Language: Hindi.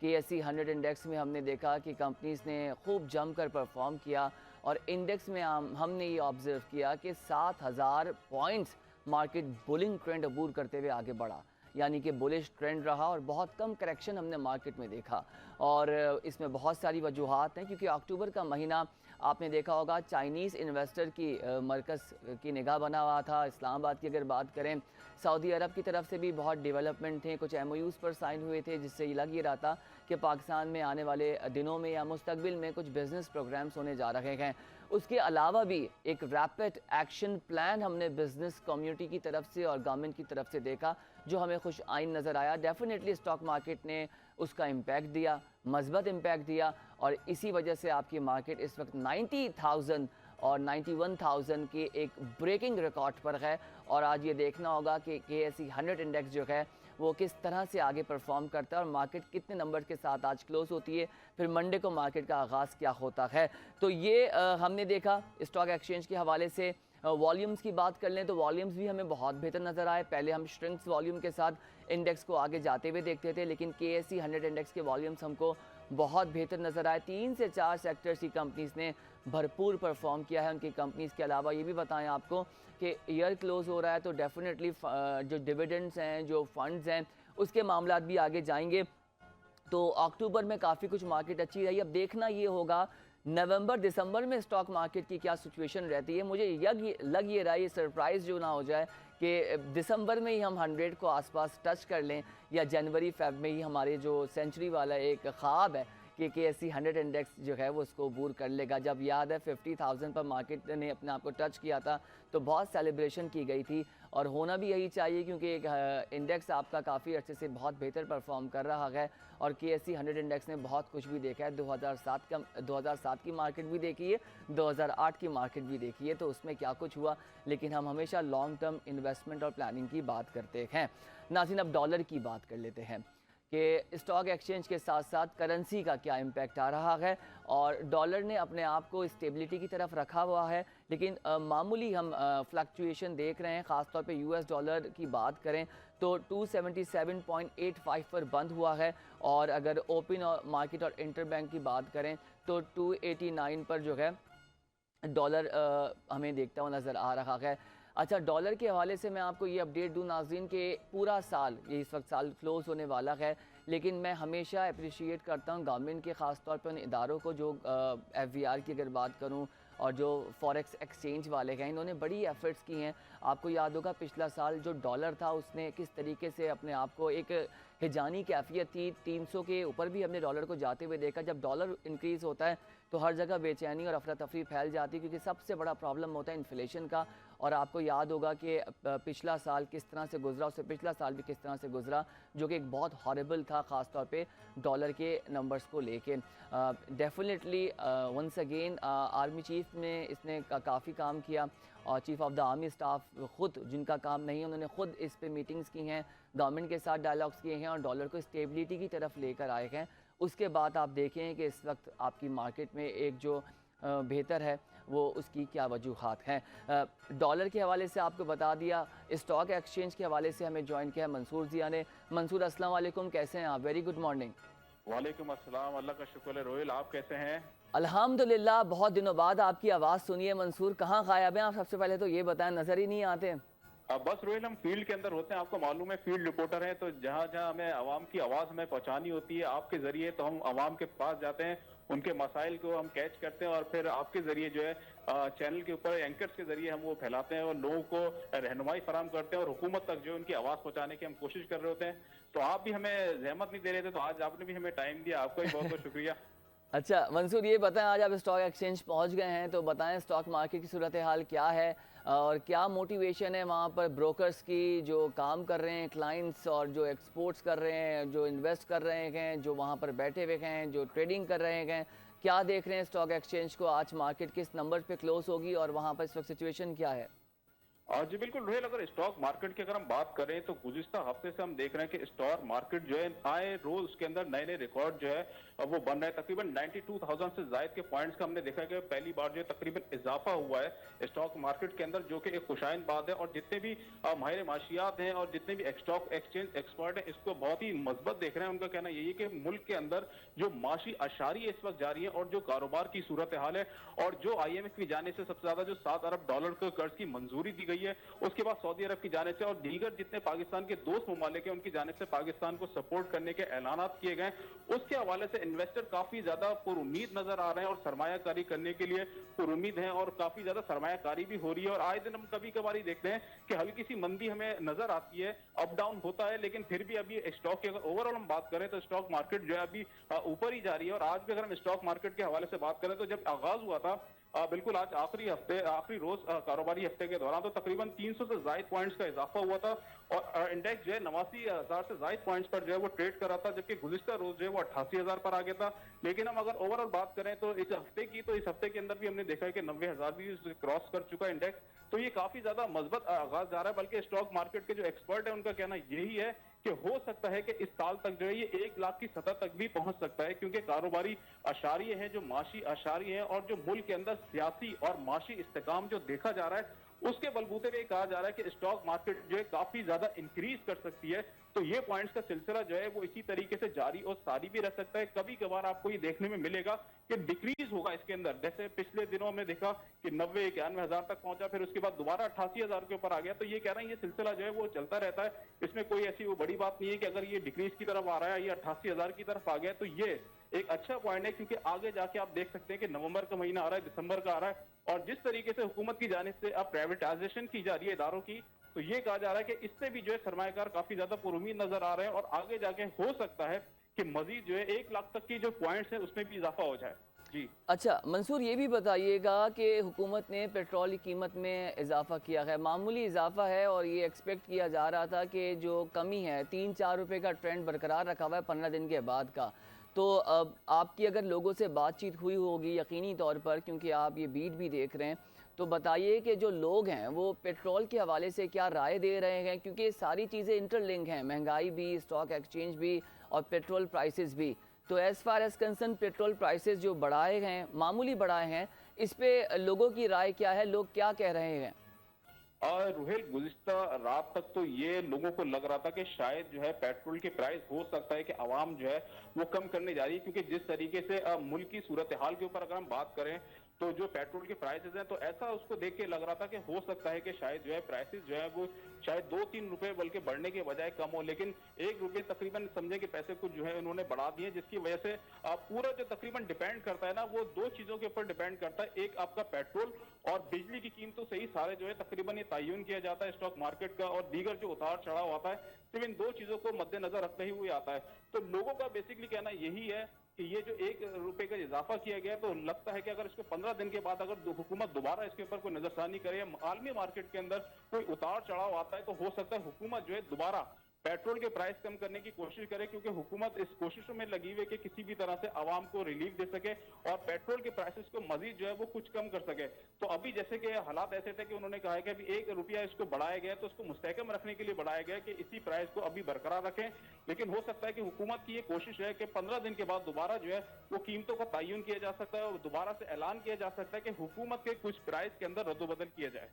KSE 100 इंडेक्स में हमने देखा कि कंपनीज़ ने खूब जमकर परफॉर्म किया और इंडेक्स में हमने ये ऑब्ज़र्व किया कि 7000 पॉइंट्स मार्केट बुलिंग ट्रेंड अबूर करते हुए आगे बढ़ा, यानी कि बुलिश ट्रेंड रहा और बहुत कम करेक्शन हमने मार्केट में देखा। और इसमें बहुत सारी वजूहात हैं, क्योंकि अक्टूबर का महीना आपने देखा होगा चाइनीज़ इन्वेस्टर की मरकज़ की निगाह बना हुआ था। इस्लामाबाद की अगर बात करें, सऊदी अरब की तरफ से भी बहुत डेवलपमेंट थे, कुछ MOUs पर साइन हुए थे, जिससे ये लग ही रहा था कि पाकिस्तान में आने वाले दिनों में या मुस्तकबिल में कुछ बिज़नेस प्रोग्राम्स होने जा रहे हैं। उसके अलावा भी एक रैपिड एक्शन प्लान हमने बिज़नेस कम्युनिटी की तरफ से और गवर्नमेंट की तरफ से देखा, जो हमें खुश आइन नज़र आया। डेफिनेटली स्टॉक मार्केट ने उसका इम्पैक्ट दिया, मज़बूत इम्पैक्ट दिया, और इसी वजह से आपकी मार्केट इस वक्त 90,000 और 91,000 के एक ब्रेकिंग रिकॉर्ड पर है। और आज ये देखना होगा कि KSE 100 इंडेक्स जो है वो किस तरह से आगे परफॉर्म करता है और मार्केट कितने नंबर के साथ आज क्लोज होती है, फिर मंडे को मार्केट का आगाज़ क्या होता है। तो ये हमने देखा स्टॉक एक्सचेंज के हवाले से। वॉल्यूम्स की बात कर लें तो वॉल्यूम्स भी हमें बहुत बेहतर नज़र आए। पहले हम श्रिंक्स वॉल्यूम के साथ इंडेक्स को आगे जाते हुए देखते थे, लेकिन KSE 100 इंडेक्स के वॉल्यूम्स हमको बहुत बेहतर नज़र आए। 3 से 4 सेक्टर्स की कंपनीज़ ने भरपूर परफॉर्म किया है। उनकी कंपनीज़ के अलावा ये भी बताएं आपको कि ईयर क्लोज़ हो रहा है, तो डेफिनेटली जो डिविडेंड्स हैं, जो फंड्स हैं, उसके मामलात भी आगे जाएंगे। तो अक्टूबर में काफ़ी कुछ मार्केट अच्छी रही। अब देखना ये होगा नवंबर दिसंबर में स्टॉक मार्केट की क्या सिचुएशन रहती है। मुझे लग ये रहा है, ये सरप्राइज़ जो ना हो जाए कि दिसंबर में ही हम 100 को आसपास टच कर लें, या जनवरी फेब में ही हमारे जो सेंचुरी वाला एक ख्वाब है कि KSE 100 इंडेक्स जो है वो उसको अबूर कर लेगा। जब याद है 50,000 पर मार्केट ने अपने आप को टच किया था तो बहुत सेलिब्रेशन की गई थी, और होना भी यही चाहिए, क्योंकि एक इंडेक्स आपका काफ़ी अच्छे से बहुत बेहतर परफॉर्म कर रहा है। और KSE 100 इंडेक्स ने बहुत कुछ भी देखा है। 2007 की मार्केट भी देखी है, 2008 की मार्केट भी देखी है, तो उसमें क्या कुछ हुआ। लेकिन हम हमेशा लॉन्ग टर्म इन्वेस्टमेंट और प्लानिंग की बात करते हैं। नाज़रीन, अब डॉलर की बात कर लेते हैं कि स्टॉक एक्सचेंज के साथ साथ करेंसी का क्या इम्पैक्ट आ रहा है। और डॉलर ने अपने आप को स्टेबिलिटी की तरफ रखा हुआ है, लेकिन मामूली हम फ्लक्चुएशन देख रहे हैं। ख़ासतौर पे US डॉलर की बात करें तो 277.85 पर बंद हुआ है, और अगर ओपन और मार्केट और इंटरबैंक की बात करें तो 289 पर जो है डॉलर हमें देखता हुआ नज़र आ रहा है। अच्छा, डॉलर के हवाले से मैं आपको ये अपडेट दूं नाज़रीन कि पूरा साल, ये इस वक्त साल क्लोज़ होने वाला है, लेकिन मैं हमेशा अप्रिशिएट करता हूँ गवर्नमेंट के ख़ास तौर पर उन इदारों को जो FVR की अगर बात करूँ और जो फॉरेक्स एक्सचेंज वाले हैं, इन्होंने बड़ी एफ़र्ट्स की हैं। आपको याद होगा पिछला साल जो डॉलर था उसने किस तरीके से अपने आप को एक हिजानी कैफियत थी, 300 के ऊपर भी हमने डॉलर को जाते हुए देखा। जब डॉलर इंक्रीज़ होता है तो हर जगह बेचैनी और अफरा तफरी फैल जाती है, क्योंकि सबसे बड़ा प्रॉब्लम होता है इन्फ्लेशन का। और आपको याद होगा कि पिछला साल किस तरह से गुजरा, उससे पिछला साल भी किस तरह से गुजरा, जो कि एक बहुत हॉरिबल था, ख़ास तौर पे डॉलर के नंबर्स को लेके। Definitely once again army chief ने इसने काफ़ी काम किया, और chief of the army staff ख़ुद, जिनका काम नहीं है, उन्होंने ख़ुद इस पे मीटिंग्स की हैं, गवर्नमेंट के साथ डायलॉग्स किए हैं और डॉलर को स्टेबिलिटी की तरफ लेकर आए हैं। उसके बाद आप देखें कि इस वक्त आपकी मार्केट में एक जो बेहतर है वो उसकी क्या वजूहात हैं। डॉलर के हवाले से आपको बता दिया। स्टॉक एक्सचेंज के हवाले से हमें ज्वाइन किया मंसूर जिया ने। मंसूर, अस्सलाम वालेकुम, कैसे हैं आप? Very good morning. वालेकुम अस्सलाम, अल्लाह का शुक्र है। रोहिल, आप कैसे हैं? अल्हम्दुलिल्लाह, बहुत दिनों बाद आपकी आवाज़ सुनिए। मंसूर, कहाँ गायब हैं आप? सबसे पहले तो ये बताएं, नज़र ही नहीं आते। बस रोहिल, हम फील्ड के अंदर होते हैं, आपको मालूम है, फील्ड रिपोर्टर हैं, तो जहाँ जहाँ हमें आवाम की आवाज़ हमें पहुँचानी होती है आपके ज़रिए, तो हम आवाम के पास जाते हैं, उनके मसाइल को हम कैच करते हैं और फिर आपके ज़रिए जो है चैनल के ऊपर एंकर्स के ज़रिए हम वो फैलाते हैं और लोगों को रहनुमाई फराम करते हैं और हुकूमत तक जो उनकी आवाज़ पहुँचाने की हम कोशिश कर रहे होते हैं। तो आप भी हमें जहमत नहीं दे रहे थे, तो आज आपने भी हमें टाइम दिया, आपका भी बहुत बहुत शुक्रिया। अच्छा मंसूर, ये बताएं, आज आप स्टॉक एक्सचेंज पहुंच गए हैं, तो बताएं स्टॉक मार्केट की सूरत हाल क्या है और क्या मोटिवेशन है वहाँ पर ब्रोकर्स की जो काम कर रहे हैं, क्लाइंट्स, और जो एक्सपोर्ट्स कर रहे हैं, जो इन्वेस्ट कर रहे हैं, जो वहाँ पर बैठे हुए हैं, जो ट्रेडिंग कर रहे हैं, क्या देख रहे हैं स्टॉक एक्सचेंज को? आज मार्केट किस नंबर पे क्लोज होगी और वहाँ पर इस वक्त सिचुएशन क्या है? जी बिल्कुल रोहेल, अगर स्टॉक मार्केट की अगर हम बात करें तो गुज़िश्ता हफ्ते से हम देख रहे हैं कि स्टॉक मार्केट जो है आए रोज उसके अंदर नए नए रिकॉर्ड जो है वो बन रहे हैं। तकरीबन 92,000 से जायद के पॉइंट्स का हमने देखा है कि पहली बार जो है तकरीबन इजाफा हुआ है स्टॉक मार्केट के अंदर, जो कि एक खुशाइन बात है। और जितने भी माहिर माशियात हैं और जितने भी स्टॉक एक्सचेंज एक्सपर्ट हैं इसको बहुत ही मस्बत देख रहे हैं। उनका कहना यही है कि मुल्क के अंदर जो माशी अशारी इस वक्त जारी है और जो कारोबार की सूरत हाल है और जो IMF की जाने से सबसे ज्यादा जो $7 अरब के कर्ज की मंजूरी दी गई है, उसके बाद सऊदी अरब की जाने से और दीगर जितने पाकिस्तान के दोस्त ममालिक हैं उनकी जानिब से पाकिस्तान को सपोर्ट करने के ऐलानात किए गए, उसके हवाले से इन्वेस्टर काफी ज्यादा पुरुमीद नजर आ रहे हैं और सरमायाकारी करने के लिए पुरुमीद हैं और काफी ज्यादा सरमायाकारी भी हो रही है। और आए दिन हम कभी कभार ही देखते हैं कि हल्की सी मंदी हमें नजर आती है, अप डाउन होता है, लेकिन फिर भी अभी स्टॉक की अगर ओवरऑल हम बात करें तो स्टॉक मार्केट जो है अभी ऊपर ही जा रही है। और आज भी अगर हम स्टॉक मार्केट के हवाले से बात करें तो जब आगाज हुआ था बिल्कुल आज आखिरी रोज कारोबारी हफ्ते के दौरान तो तकरीबन 300 से ज्यादा पॉइंट्स का इजाफा हुआ था और इंडेक्स जो है 89,000 से ज्यादा पॉइंट्स पर जो है वो ट्रेड कर रहा था, जबकि गुज़िश्ता रोज जो है वो 88,000 पर आ गया था। लेकिन हम अगर ओवरऑल बात करें तो इस हफ्ते की, तो इस हफ्ते के अंदर भी हमने देखा है कि 90,000 भी क्रॉस कर चुका है इंडेक्स। तो ये काफी ज्यादा मजबूत आगाज जा रहा है। बल्कि स्टॉक मार्केट के जो एक्सपर्ट है उनका कहना यही है कि हो सकता है कि इस साल तक जो है ये 1 लाख की सतह तक भी पहुंच सकता है, क्योंकि कारोबारी अशारिये हैं, जो माशी अशारिये हैं और जो मुल्क के अंदर सियासी और माशी इस्तेकाम जो देखा जा रहा है उसके बलबूते पे कहा जा रहा है कि स्टॉक मार्केट जो है काफी ज्यादा इंक्रीज कर सकती है। तो ये पॉइंट्स का सिलसिला जो है वो इसी तरीके से जारी और सारी भी रह सकता है। कभी कभार आपको ये देखने में मिलेगा कि डिक्रीज होगा इसके अंदर, जैसे पिछले दिनों में देखा कि 90-91,000 तक पहुंचा, फिर उसके बाद दोबारा 88,000 के ऊपर आ गया। तो ये कह रहे हैं ये सिलसिला जो है वो चलता रहता है, इसमें कोई ऐसी वो बड़ी बात नहीं है कि अगर ये डिक्रीज की तरफ आ रहा है, ये 88,000 की तरफ आ गया तो ये एक अच्छा पॉइंट है, क्योंकि आगे जाके आप देख सकते हैं कि नवंबर का महीना आ रहा है, दिसंबर का आ रहा है और जिस तरीके से हुकूमत की जानिब से अब प्राइवेटाइजेशन की जा रही है इदारों की, तो ये कहा जा रहा है कि इससे भी जो है सरमायाकार काफी ज्यादा पुरुमीद नजर आ रहे हैं और आगे जाके हो सकता है कि मजीद जो है 1 लाख तक की जो पॉइंट्स है उसमें भी इजाफा हो जाए। जी अच्छा मंसूर, ये भी बताइएगा कि हुकूमत ने पेट्रोल की कीमत में इजाफा किया है, मामूली इजाफा है और ये एक्सपेक्ट किया जा रहा था कि जो कमी है 3-4 रुपये का ट्रेंड बरकरार रखा हुआ है 15 दिन के बाद का। तो अब आपकी अगर लोगों से बातचीत हुई होगी यकीनी तौर पर, क्योंकि आप ये बीट भी देख रहे हैं, तो बताइए कि जो लोग हैं वो पेट्रोल के हवाले से क्या राय दे रहे हैं, क्योंकि ये सारी चीज़ें इंटरलिंक हैं, महंगाई भी, स्टॉक एक्सचेंज भी और पेट्रोल प्राइसेस भी। तो as far as concern petrol prices जो बढ़ाए हैं, मामूली बढ़ाए हैं, इस पे लोगों की राय क्या है, लोग क्या कह रहे हैं? और रुहेल, गुज़िश्ता रात तक तो ये लोगों को लग रहा था कि शायद जो है पेट्रोल के प्राइस हो सकता है कि आवाम जो है वो कम करने जा रही है, क्योंकि जिस तरीके से मुल्क की सूरत हाल के ऊपर अगर हम बात करें तो जो पेट्रोल के प्राइसेस हैं तो ऐसा उसको देख के लग रहा था कि हो सकता है कि शायद जो है प्राइसेस जो है वो शायद 2-3 रुपए बल्कि बढ़ने के बजाय कम हो, लेकिन 1 रुपये तकरीबन समझे कि पैसे कुछ जो है उन्होंने बढ़ा दिए, जिसकी वजह से पूरा जो तकरीबन डिपेंड करता है ना वो 2 चीजों के ऊपर डिपेंड करता है, एक आपका पेट्रोल और बिजली की कीमतों से ही सारे जो है तकरीबन ये तयन किया जाता है स्टॉक मार्केट का, और दीगर जो उतार चढ़ाव आता है सिर्फ इन 2 चीजों को मद्देनजर रखते ही हुए आता है। तो लोगों का बेसिकली कहना यही है कि ये जो 1 रुपए का इजाफा किया गया तो लगता है कि अगर इसको 15 दिन के बाद अगर हुकूमत दोबारा इसके ऊपर कोई नजरसानी करे या आलमी मार्केट के अंदर कोई उतार चढ़ाव आता है तो हो सकता है हुकूमत जो है दोबारा पेट्रोल के प्राइस कम करने की कोशिश करे, क्योंकि हुकूमत इस कोशिशों में लगी हुई है कि किसी भी तरह से आवाम को रिलीफ दे सके और पेट्रोल के प्राइसेस को मजीद जो है वो कुछ कम कर सके। तो अभी जैसे कि हालात ऐसे थे कि उन्होंने कहा है कि अभी 1 रुपया इसको बढ़ाया गया तो उसको मुस्तहकम रखने के लिए बढ़ाया गया कि इसी प्राइस को अभी बरकरार रखें, लेकिन हो सकता है कि हुकूमत की ये कोशिश है कि 15 दिन के बाद दोबारा जो है वो कीमतों का तयन किया जा सकता है और दोबारा से ऐलान किया जा सकता है कि हुकूमत के कुछ प्राइस के अंदर रद्दोबदल किया जाए।